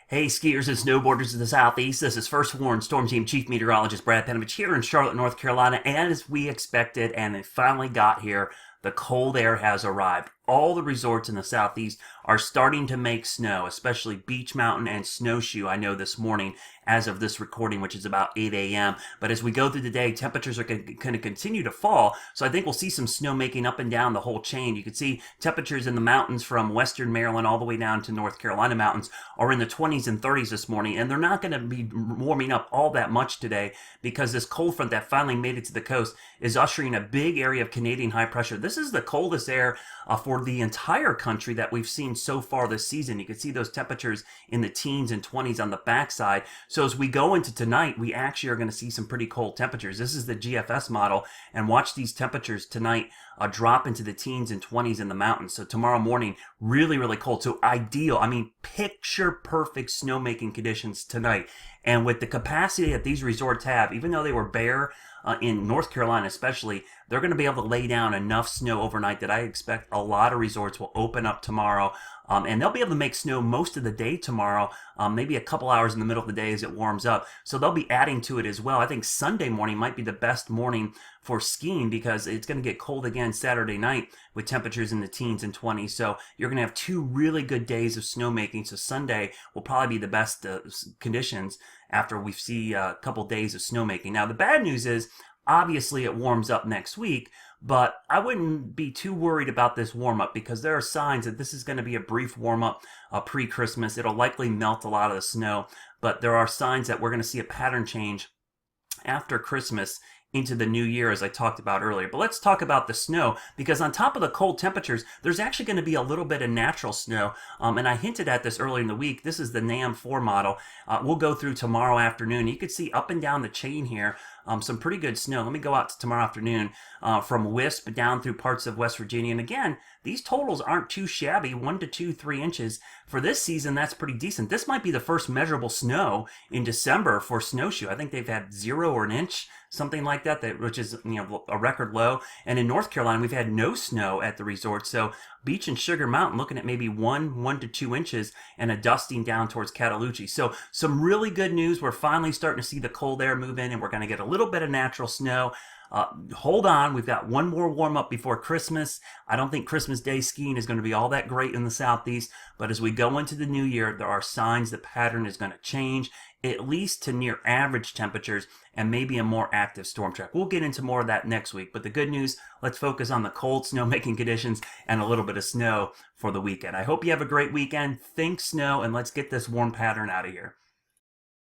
Hey, skiers and snowboarders of the Southeast. This is First Warn Storm Team Chief Meteorologist Brad Panovich here in Charlotte, North Carolina. And as we expected, and it finally got here, the cold air has arrived. All the resorts in the Southeast are starting to make snow, especially Beach Mountain and Snowshoe, I know this morning as of this recording, which is about 8 a.m. But as we go through the day, temperatures are going to continue to fall. So I think we'll see some snow making up and down the whole chain. You can see temperatures in the mountains from western Maryland all the way down to North Carolina mountains are in the 20s and 30s this morning. And they're not going to be warming up all that much today because this cold front that finally made it to the coast is ushering a big area of Canadian high pressure. This is the coldest air for the entire country that we've seen so far this season. You can see those temperatures in the teens and 20s on the backside. So as we go into tonight, we actually are going to see some pretty cold temperatures. This is the GFS model, and watch these temperatures tonight drop into the teens and 20s in the mountains. So tomorrow morning, really, really cold. So ideal, picture perfect snowmaking conditions tonight. And with the capacity that these resorts have, even though they were bare in North Carolina especially, they're going to be able to lay down enough snow overnight that I expect a lot of resorts will open up tomorrow. And they'll be able to make snow most of the day tomorrow, maybe a couple hours in the middle of the day as it warms up. So they'll be adding to it as well. I think Sunday morning might be the best morning for skiing because it's going to get cold again Saturday night with temperatures in the teens and 20s. So you're going to have two really good days of snowmaking. So Sunday will probably be the best conditions after we see a couple days of snowmaking. Now, the bad news is, obviously, it warms up next week, but I wouldn't be too worried about this warm-up because there are signs that this is going to be a brief warm-up pre-Christmas. It'll likely melt a lot of the snow, but there are signs that we're going to see a pattern change after Christmas into the new year, as I talked about earlier. But let's talk about the snow, because on top of the cold temperatures, there's actually going to be a little bit of natural snow. And I hinted at this earlier in the week. This is the NAM 4 model. We'll go through tomorrow afternoon. You can see up and down the chain here some pretty good snow. Let me go out to tomorrow afternoon from Wisp down through parts of West Virginia. And again, these totals aren't too shabby, 1 to 2, 3 inches. For this season, that's pretty decent. This might be the first measurable snow in December for Snowshoe. I think they've had 0 or an inch, something like that, which is a record low. And in North Carolina, we've had no snow at the resort. So Beach and Sugar Mountain looking at maybe 1 to 2 inches and a dusting down towards Cataloochee. So some really good news. We're finally starting to see the cold air move in, and we're going to get a little bit of natural snow. Hold on, we've got one more warm up before Christmas. I don't think Christmas Day skiing is going to be all that great in the Southeast, but as we go into the new year, there are signs the pattern is going to change, at least to near average temperatures and maybe a more active storm track. We'll get into more of that next week, but the good news, let's focus on the cold snowmaking conditions and a little bit of snow for the weekend. I hope you have a great weekend. Think snow, and let's get this warm pattern out of here.